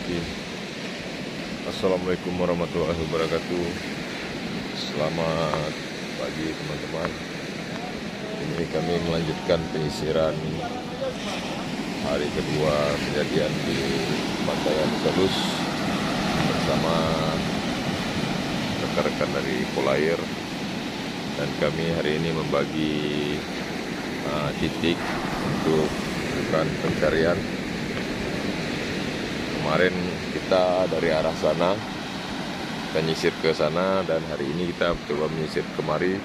Bismillahirrahmanirrahim. Assalamualaikum warahmatullahi wabarakatuh. Selamat pagi teman-teman. Ini kami melanjutkan penyisiran hari kedua kejadian di Pantai Terus bersama rekan-rekan dari Polair, dan kami hari ini membagi titik untuk melakukan pencarian. Kemarin kita dari arah sana, kita nyisir ke sana, dan hari ini kita coba menyisir kemari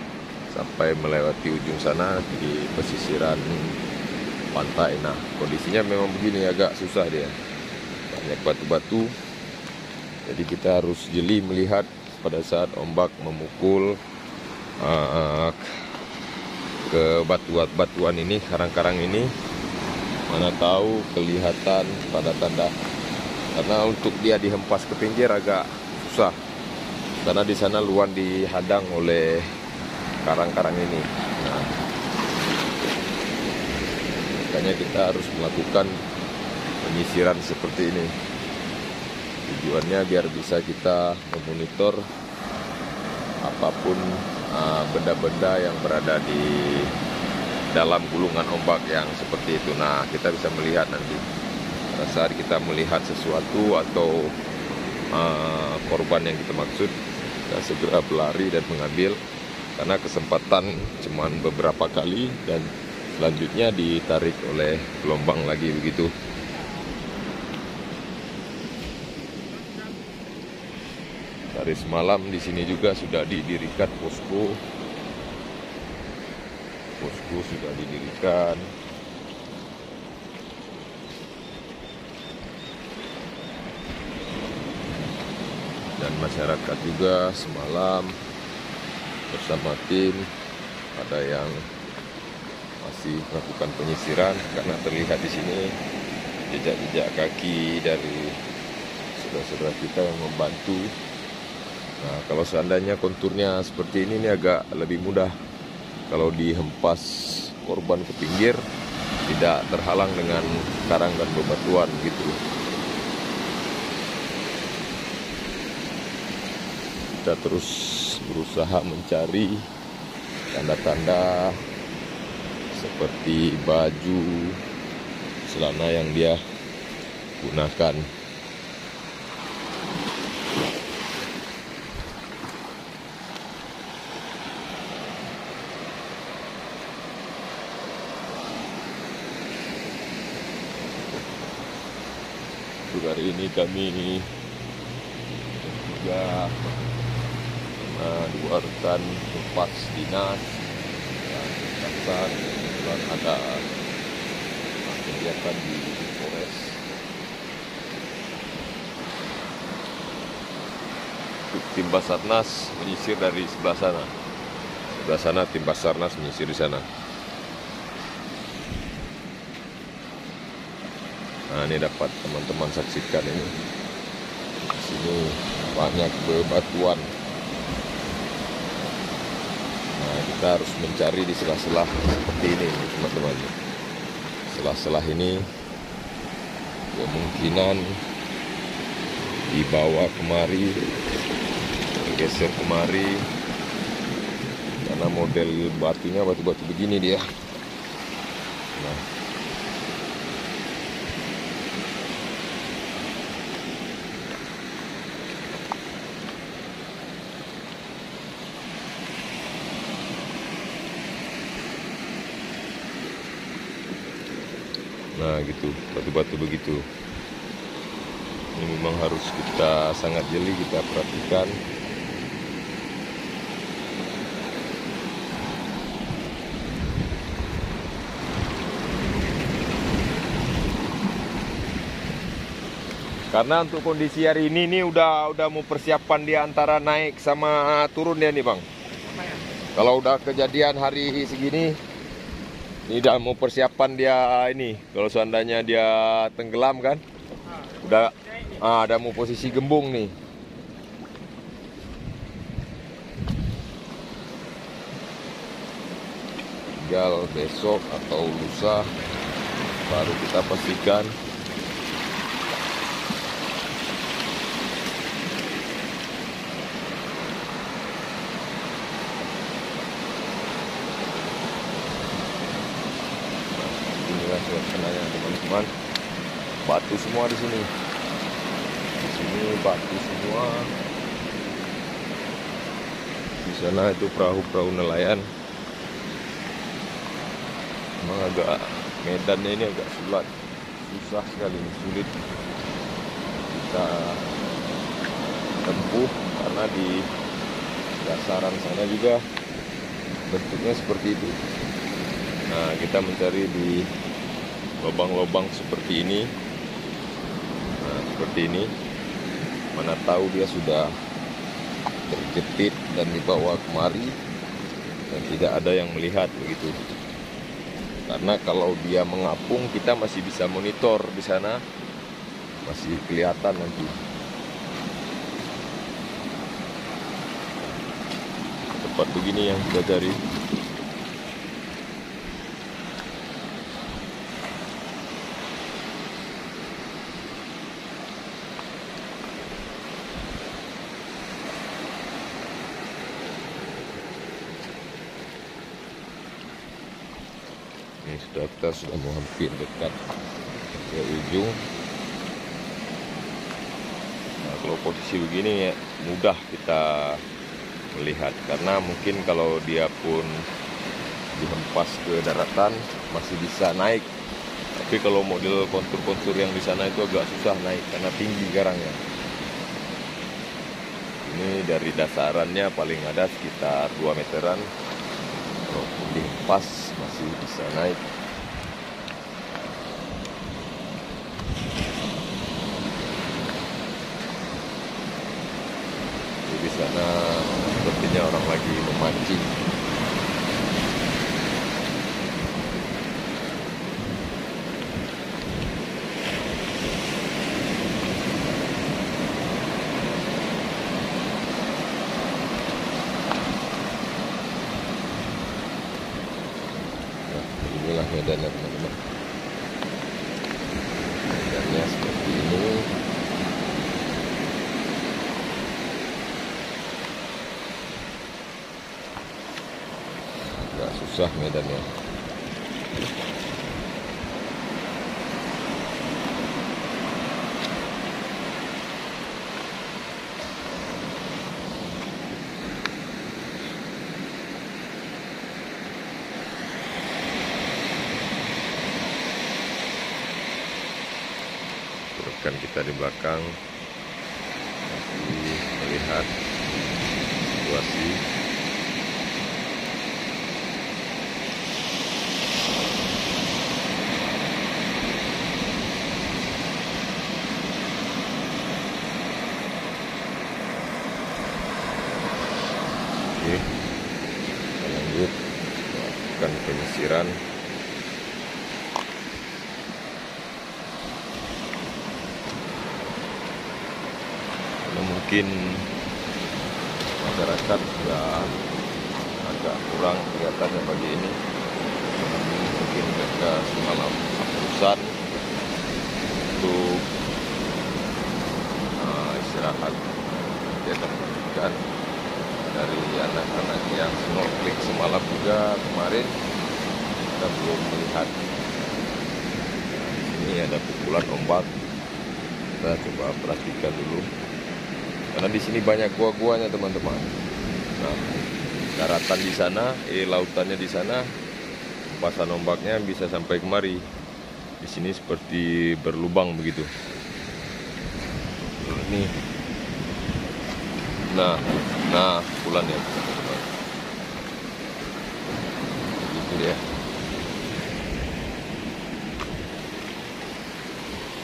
sampai melewati ujung sana di pesisiran pantai. Nah, kondisinya memang begini, agak susah dia, banyak batu-batu, jadi kita harus jeli melihat pada saat ombak memukul ke batuan ini, karang-karang ini, mana tahu kelihatan tanda-tanda. Karena untuk dia dihempas ke pinggir agak susah, karena di sana luan dihadang oleh karang-karang ini. Nah, makanya kita harus melakukan penyisiran seperti ini. Tujuannya biar bisa kita memonitor apapun benda-benda yang berada di dalam gulungan ombak yang seperti itu. Nah, kita bisa melihat nanti pada saat kita melihat sesuatu atau korban yang kita maksud, kita segera berlari dan mengambil, karena kesempatan cuman beberapa kali dan selanjutnya ditarik oleh gelombang lagi begitu. Dari semalam di sini juga sudah didirikan posko. Posko sudah didirikan. Dan masyarakat juga semalam bersama tim ada yang masih melakukan penyisiran, karena terlihat di sini jejak-jejak kaki dari saudara-saudara kita yang membantu. Nah, kalau seandainya konturnya seperti ini agak lebih mudah. Kalau dihempas korban ke pinggir, tidak terhalang dengan karang dan bebatuan gitu. Kita terus berusaha mencari tanda-tanda seperti baju, celana yang dia gunakan. Untuk hari ini kami juga dua rekan lepas dinas dan kejaksaan dan ada kegiatan di Polres. Untuk tim Basarnas menyisir dari sebelah sana. Sebelah sana tim Basarnas menyisir di sana. Nah, ini dapat teman-teman saksikan ini. Di sini banyak bebatuan. Nah, kita harus mencari di selah-selah seperti ini, teman-teman. Selah-selah ini kemungkinan dibawa kemari, bergeser kemari, karena model batunya batu-batu begini dia. Nah, gitu, batu-batu begitu. Ini memang harus kita sangat jeli, kita perhatikan. Karena untuk kondisi hari ini udah mau persiapan dia antara naik sama turun dia nih, Bang. Kalau udah kejadian hari segini, ini udah mau persiapan dia ini. Kalau seandainya dia tenggelam kan, udah mau posisi gembung nih. Tinggal besok atau lusa baru kita pastikan batu semua di sini. Di sini batu semua. Di sana itu perahu-perahu nelayan. Memang agak medannya ini agak susah sekali, sulit kita tempuh karena di dasaran sana juga bentuknya seperti itu. Nah, kita mencari di lubang-lubang seperti ini. Nah, seperti ini. Mana tahu dia sudah terjepit dan dibawa kemari dan tidak ada yang melihat begitu. Karena kalau dia mengapung, kita masih bisa monitor di sana, masih kelihatan nanti. Tempat begini yang kita cari. Ini kita sudah mau hampir dekat ke ujung. Nah, kalau posisi begini ya mudah kita melihat, karena mungkin kalau dia pun dihempas ke daratan masih bisa naik. Tapi kalau model kontur-kontur yang di sana itu agak susah naik karena tinggi karangnya. Ini dari dasarannya paling ada sekitar 2 meteran. Kalau dihempas masih bisa naik. Di sana sepertinya orang lagi memancing. Nah, inilah medannya teman-teman. Medannya seperti ini. Susah medannya. Rekan kita di belakang masih melihat situasi. Oke, kita lanjut melakukan penyisiran. Karena mungkin masyarakat sudah agak kurang kelihatannya pagi ini. Mungkin mereka semalam hapusan untuk istirahat. Dia terbangunkan dari anak-anak yang snorkeling semalam juga kemarin kita belum melihat. Ini ada pukulan ombak, kita coba perhatikan dulu karena di sini banyak gua-guanya teman-teman. Nah, daratan di sana, lautannya di sana, pasan ombaknya bisa sampai kemari. Di sini seperti berlubang begitu. Ini. Nah, pukulannya teman-teman. Gitu dia.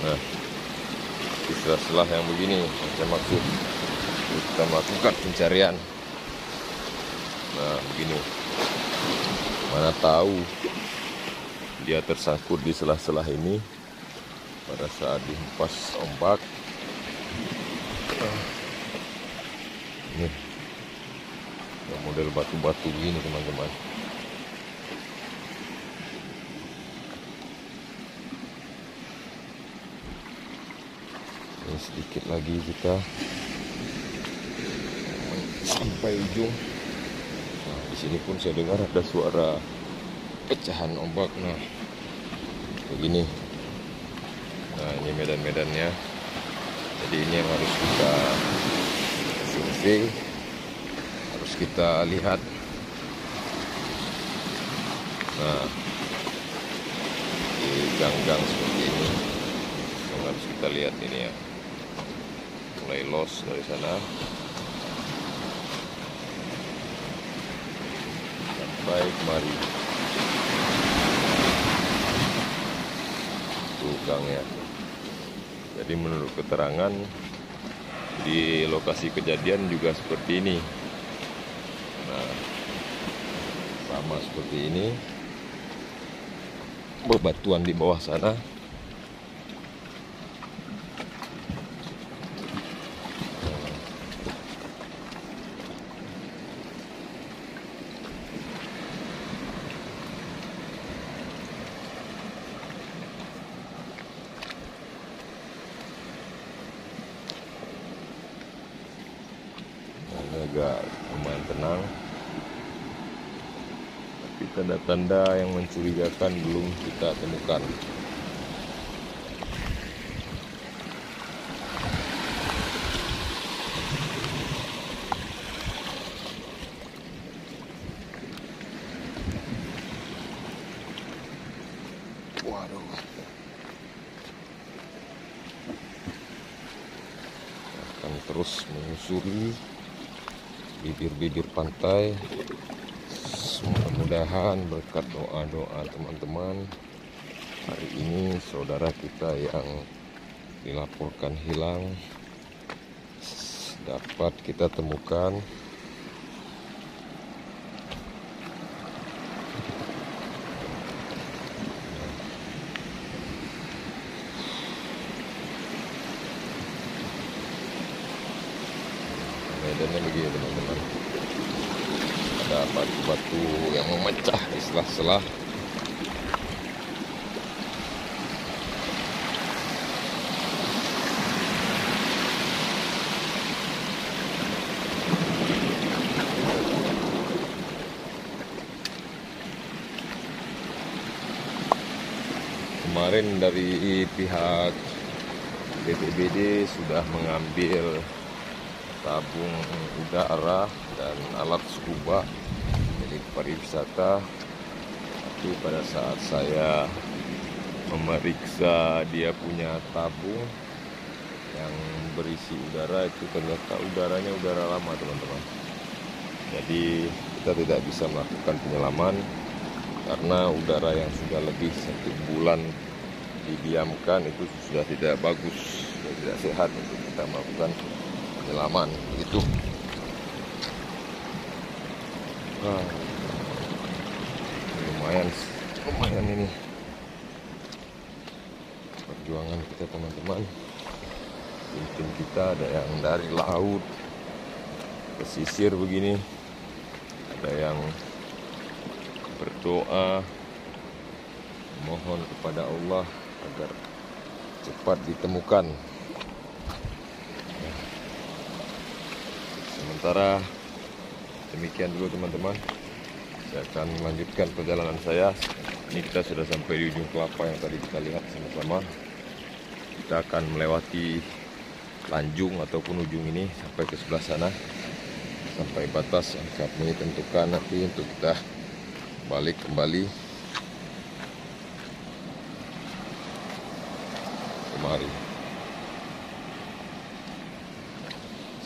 Nah, di sela-sela yang begini saya maksud kita melakukan pencarian. Nah, begini. Mana tahu dia tersangkut di sela-sela ini pada saat dihempas ombak. Ini yang model batu-batu begini teman-teman. Ini sedikit lagi kita sampai ujung. Nah, di sini pun saya dengar ada suara pecahan ombak. Nah, begini. Nah, Nah, ini medan-medannya. Jadi ini yang harus kita survei, harus kita lihat. Nah, di gang-gang seperti ini yang harus kita lihat ini ya. Mulai los dari sana sampai kemari. Tuh gangnya. Jadi menurut keterangan di lokasi kejadian juga seperti ini. Nah, sama seperti ini. Bebatuan di bawah sana. Agak lumayan tenang, tapi tanda-tanda yang mencurigakan belum kita temukan. Waduh, akan terus menyusuri bibir-bibir pantai. Mudah-mudahan berkat doa-doa teman-teman, hari ini saudara kita yang dilaporkan hilang dapat kita temukan. Medannya begini teman-teman, ada batu-batu yang memecah di sela-sela. Kemarin dari pihak BPBD sudah mengambil tabung udara dan alat scuba milik pariwisata, tapi pada saat saya memeriksa dia punya tabung yang berisi udara, itu ternyata udaranya udara lama teman-teman. Jadi kita tidak bisa melakukan penyelaman karena udara yang sudah lebih 1 bulan didiamkan itu sudah tidak bagus, sudah tidak sehat untuk kita melakukan penyelaman itu. Lumayan ini perjuangan kita teman-teman. Mungkin kita ada yang dari laut pesisir begini, ada yang berdoa mohon kepada Allah agar cepat ditemukan. Sementara demikian dulu teman-teman, saya akan melanjutkan perjalanan saya. Ini kita sudah sampai di ujung kelapa yang tadi kita lihat sama-sama. Kita akan melewati Lanjung ataupun ujung ini sampai ke sebelah sana, sampai batas yang kami tentukan nanti untuk kita balik kembali kemari.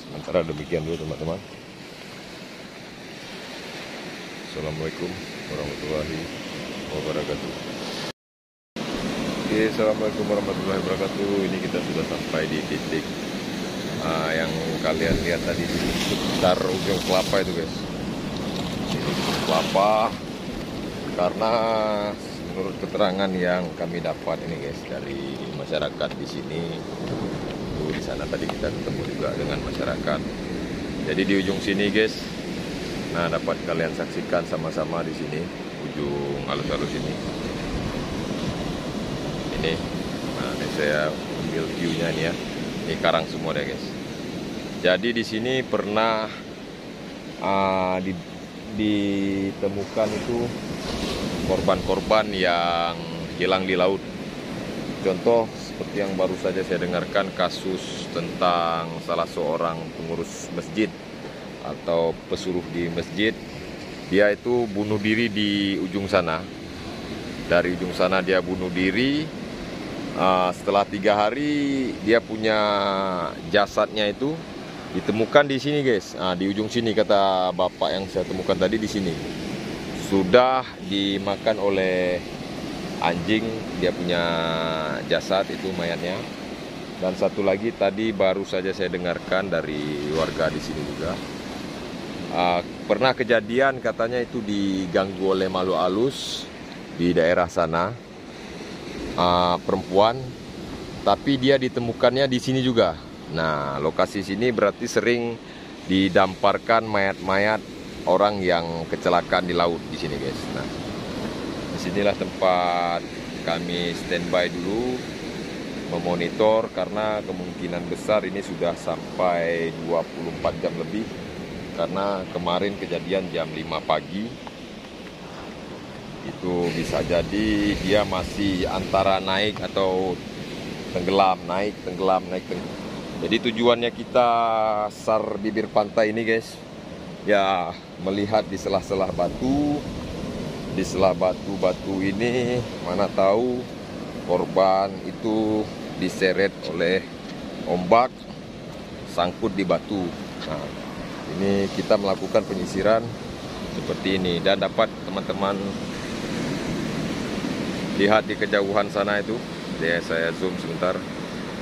Sementara demikian dulu teman-teman. Assalamualaikum warahmatullahi wabarakatuh. Oke, assalamualaikum warahmatullahi wabarakatuh. Ini kita sudah sampai di titik yang kalian lihat tadi di sekitar ujung kelapa itu guys. Ini ujung kelapa, karena menurut keterangan yang kami dapat ini guys dari masyarakat di sini. Di sana tadi kita ketemu juga dengan masyarakat. Jadi di ujung sini guys, nah dapat kalian saksikan sama-sama di sini ujung alus-alus ini. Ini, nah ini saya ambil view-nya nih ya. Ini karang semua deh guys. Jadi di sini pernah ditemukan itu korban-korban yang hilang di laut. contoh seperti yang baru saja saya dengarkan, kasus tentang salah seorang pengurus masjid atau pesuruh di masjid. Dia itu bunuh diri di ujung sana. Dari ujung sana dia bunuh diri. Setelah 3 hari dia punya jasadnya itu ditemukan di sini, guys. Di ujung sini, kata bapak yang saya temukan tadi, di sini sudah dimakan oleh anjing. Dia punya jasad itu, mayatnya. Dan satu lagi tadi baru saja saya dengarkan dari warga di sini juga, pernah kejadian katanya itu diganggu oleh makhluk halus di daerah sana, perempuan, tapi dia ditemukannya di sini juga. Nah, lokasi sini berarti sering didamparkan mayat-mayat orang yang kecelakaan di laut di sini, guys. Nah, disinilah tempat kami standby dulu memonitor, karena kemungkinan besar ini sudah sampai 24 jam lebih, karena kemarin kejadian jam 5 pagi. Itu bisa jadi dia masih antara naik atau tenggelam, naik, tenggelam, naik, tenggelam. Jadi tujuannya kita SAR bibir pantai ini, guys, ya melihat di selah-selah batu. Di selah batu-batu ini mana tahu korban itu diseret oleh ombak, sangkut di batu. Nah, ini kita melakukan penyisiran seperti ini, dan dapat teman-teman lihat di kejauhan sana itu. Saya zoom sebentar.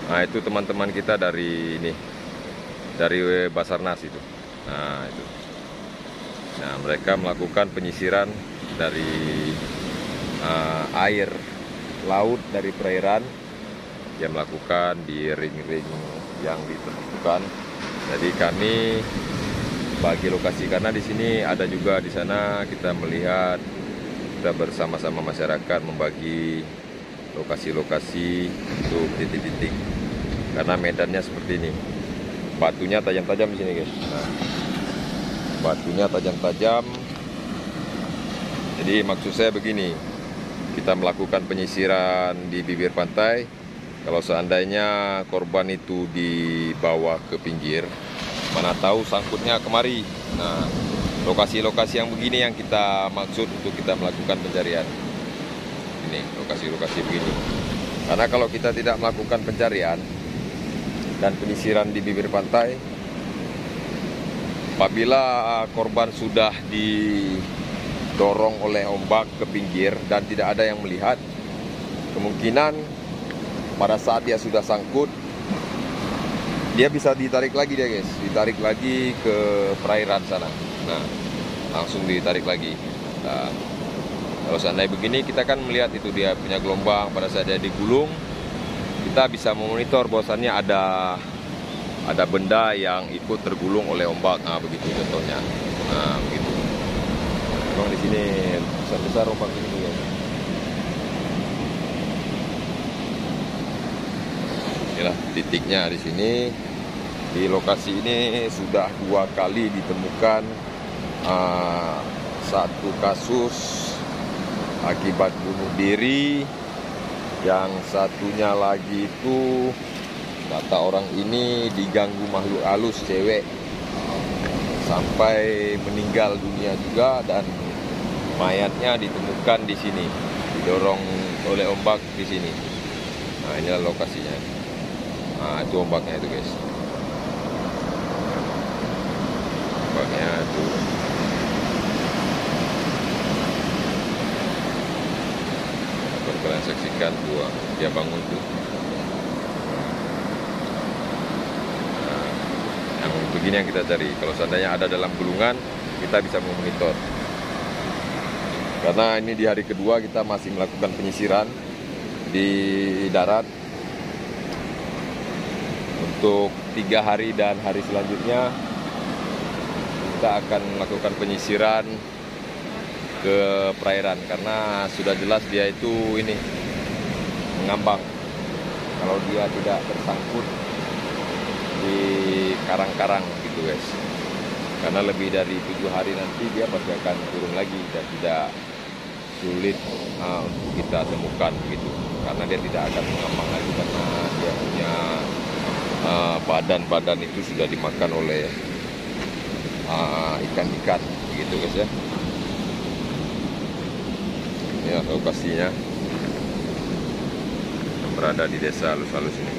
Nah, itu teman-teman kita dari ini, dari Basarnas itu. Nah, itu. Nah, mereka melakukan penyisiran dari air laut, dari perairan. Dia melakukan di ring-ring yang ditentukan. Jadi kami bagi lokasi, karena di sini ada juga di sana kita melihat, kita bersama-sama masyarakat membagi lokasi-lokasi untuk titik-titik, karena medannya seperti ini, batunya tajam-tajam di sini, guys. Nah, batunya tajam-tajam. Jadi maksud saya begini, kita melakukan penyisiran di bibir pantai. Kalau seandainya korban itu dibawa ke pinggir, mana tahu sangkutnya kemari. Nah, lokasi-lokasi yang begini yang kita maksud untuk kita melakukan pencarian. Ini lokasi-lokasi begini. Karena kalau kita tidak melakukan pencarian dan penyisiran di bibir pantai, apabila korban sudah didorong oleh ombak ke pinggir dan tidak ada yang melihat, kemungkinan pada saat dia sudah sangkut, dia bisa ditarik lagi, dia, guys, ditarik lagi ke perairan sana. Nah, langsung ditarik lagi. Nah, kalau seandainya begini, kita kan melihat itu dia punya gelombang. Pada saat dia digulung, kita bisa memonitor bahwasannya ada benda yang ikut tergulung oleh ombak. Nah, begitu contohnya. Nah, begitu. Memang di sini besar-besar ombak ini, ya. Inilah titiknya di sini. Di lokasi ini sudah 2 kali ditemukan satu kasus akibat bunuh diri. Yang satunya lagi itu kata orang ini diganggu makhluk halus, cewek, sampai meninggal dunia juga, dan mayatnya ditemukan di sini, didorong oleh ombak di sini. Nah, inilah lokasinya. Nah, itu ombaknya itu, guys. Ombaknya itu. Dapat kalian saksikan tuh, dia bangun tuh. Nah, yang begini yang kita cari. Kalau seandainya ada dalam gulungan, kita bisa memonitor. Karena ini di hari kedua kita masih melakukan penyisiran di darat. Untuk 3 hari dan hari selanjutnya kita akan melakukan penyisiran ke perairan, karena sudah jelas dia itu ini mengambang. Kalau dia tidak tersangkut di karang-karang gitu, guys. Karena lebih dari 7 hari nanti dia pasti akan turun lagi dan tidak sulit untuk kita temukan gitu. karena dia tidak akan mengambang lagi karena dia punya badan-badan itu sudah dimakan oleh ikan-ikan gitu guys ya. Ini lokasinya yang berada di desa halus-halus ini.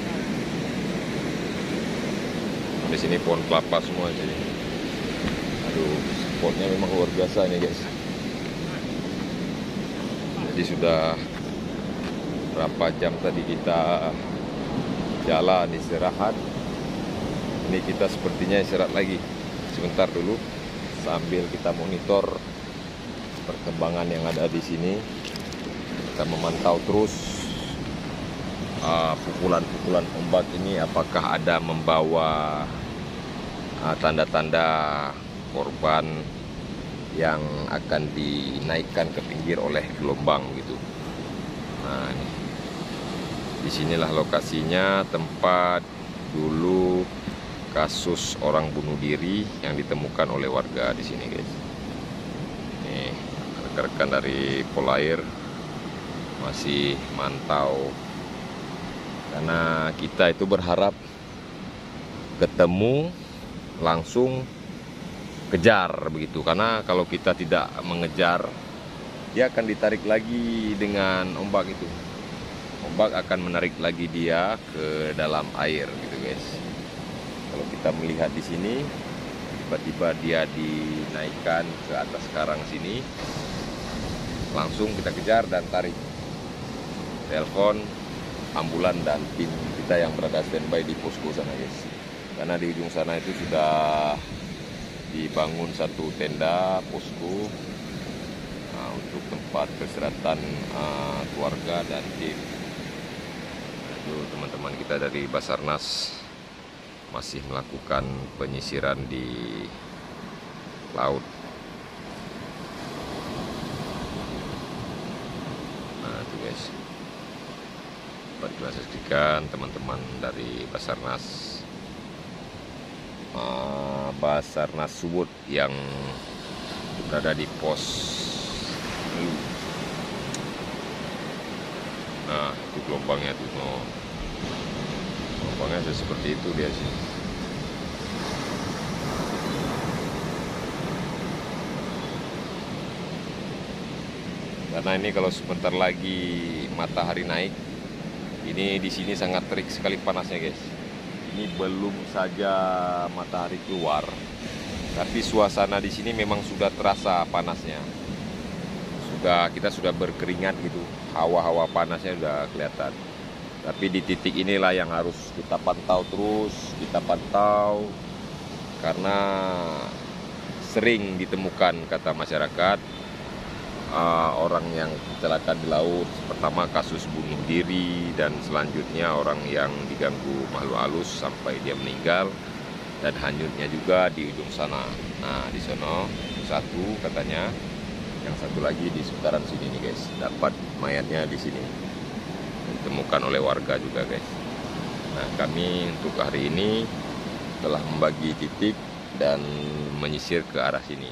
Di sini pohon kelapa semua jadi. Aduh, spotnya memang luar biasa ini guys. Jadi sudah berapa jam tadi kita jalan istirahat. Ini kita sepertinya istirahat lagi sebentar dulu sambil kita monitor perkembangan yang ada di sini. Kita memantau terus pukulan-pukulan ombak ini apakah ada membawa tanda-tanda korban yang akan dinaikkan ke pinggir oleh gelombang gitu. Nah, ini. Disinilah lokasinya tempat dulu kasus orang bunuh diri yang ditemukan oleh warga di sini, guys. Nih, rekan-rekan dari Polair masih mantau. Karena kita itu berharap ketemu langsung kejar begitu. Karena kalau kita tidak mengejar, dia akan ditarik lagi dengan ombak itu. Ombak akan menarik lagi dia ke dalam air gitu guys. Kalau kita melihat di sini, tiba-tiba dia dinaikkan ke atas karang sini, langsung kita kejar dan tarik. Telepon ambulan dan tim kita yang berada standby di posko sana guys. Karena di ujung sana itu sudah dibangun satu tenda posko untuk tempat peristirahatan keluarga dan tim. Itu teman-teman kita dari Basarnas masih melakukan penyisiran di laut. Nah itu guys, dapat kita saksikan teman-teman dari Basarnas Subud yang berada di pos. Nah itu gelombangnya tuh, gelombangnya seperti itu dia sih. Karena ini kalau sebentar lagi matahari naik, ini di sini sangat terik sekali panasnya guys. Ini belum saja matahari keluar, tapi suasana di sini memang sudah terasa panasnya. Kita sudah berkeringat gitu, hawa-hawa panasnya sudah kelihatan. Tapi di titik inilah yang harus kita pantau terus, karena sering ditemukan kata masyarakat orang yang kecelakaan di laut. Pertama kasus bunuh diri dan selanjutnya orang yang diganggu makhluk halus sampai dia meninggal, dan hanyutnya juga di ujung sana. Nah di sono satu katanya, yang satu lagi di seputaran sini nih guys, dapat mayatnya di sini, ditemukan oleh warga juga guys. Nah kami untuk hari ini telah membagi titik dan menyisir ke arah sini.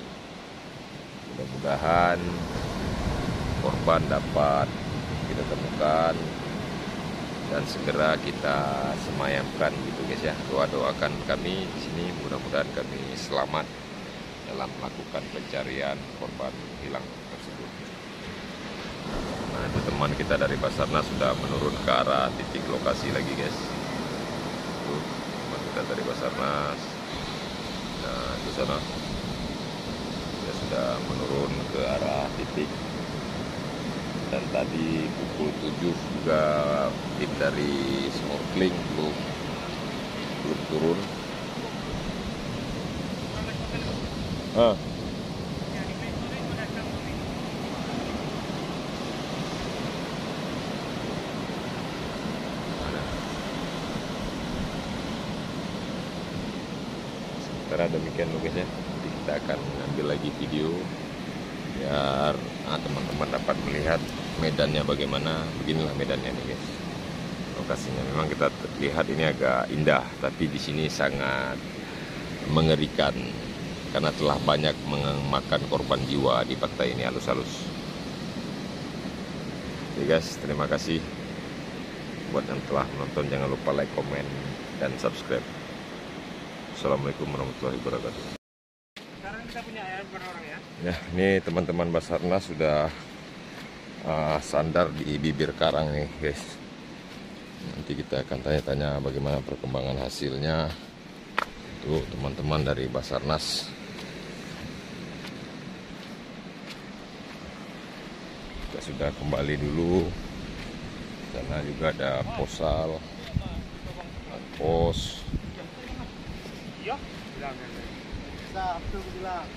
Mudah-mudahan korban dapat kita temukan dan segera kita semayamkan gitu guys ya. Doakan kami di sini, mudah-mudahan kami selamat dalam melakukan pencarian korban hilang tersebut. Nah itu teman kita dari Basarnas sudah menurun ke arah titik lokasi lagi guys. Itu teman kita dari Basarnas. Nah itu sana dia sudah menurun ke arah titik. Dan tadi pukul 7 juga tim dari snorkeling belum turun. Sementara demikian guys ya, nanti kita akan mengambil lagi video biar teman-teman dapat melihat medannya bagaimana. Beginilah medannya nih guys, lokasinya. Memang kita lihat ini agak indah, tapi di sini sangat mengerikan karena telah banyak memakan korban jiwa di pantai ini halus-halus. Oke guys, terima kasih. Buat yang telah menonton, jangan lupa like, komen, dan subscribe. Assalamualaikum warahmatullahi wabarakatuh. Sekarang kita punya ayam per orang ya. Ya, ini teman-teman Basarnas sudah sandar di bibir karang nih, guys. Nanti kita akan tanya-tanya bagaimana perkembangan hasilnya. Itu teman-teman dari Basarnas. Kita sudah kembali dulu. Sana juga ada posal, pos. Iya, bilang. Bilang.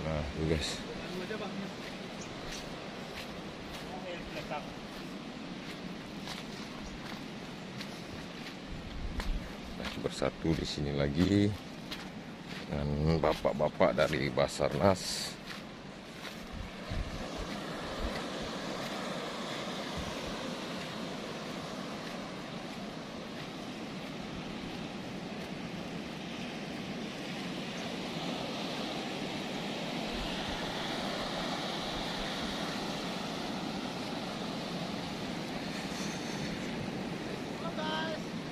Nah, tuh guys. Masih bersatu di sini lagi dengan bapak-bapak dari Basarnas.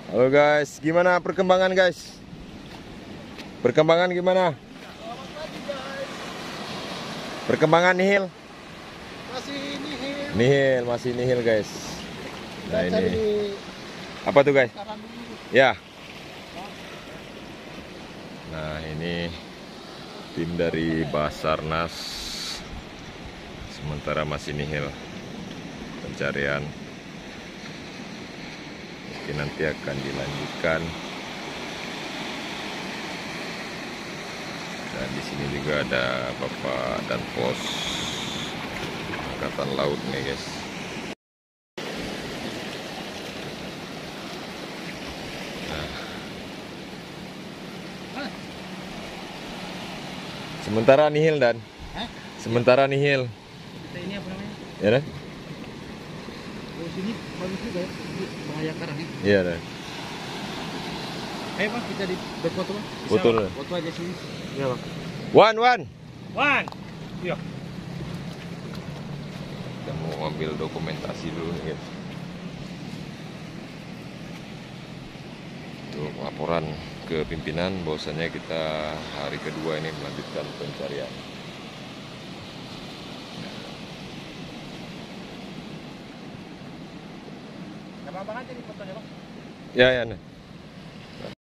Halo guys, gimana perkembangan guys? Perkembangan gimana? Perkembangan nihil? Masih nihil. Nihil, masih nihil guys. Nah Kita ini apa tuh guys? sekarang dulu. Ya. Nah ini tim dari Basarnas. Sementara masih nihil pencarian. Nanti akan dilanjutkan. Dan di sini juga ada Bapak dan Pos Angkatan Laut nih guys. Nah. Sementara nihil dan. Sementara nihil. Kita ini apa namanya? Ya kan? Oh, sini bagus juga ya. Ini bahaya karang ya. Iya dan. Ayo Pak, kita di berfoto Pak. Bisa, Foto, Pak? Pak. Foto aja sini. Iya Pak. Wan. Wan. Iya. Kita mau ambil dokumentasi dulu nih guys. Untuk laporan ke pimpinan bahwasanya kita hari kedua ini melanjutkan pencarian. Gampang banget jadi fotonya Pak. Ya. Nah.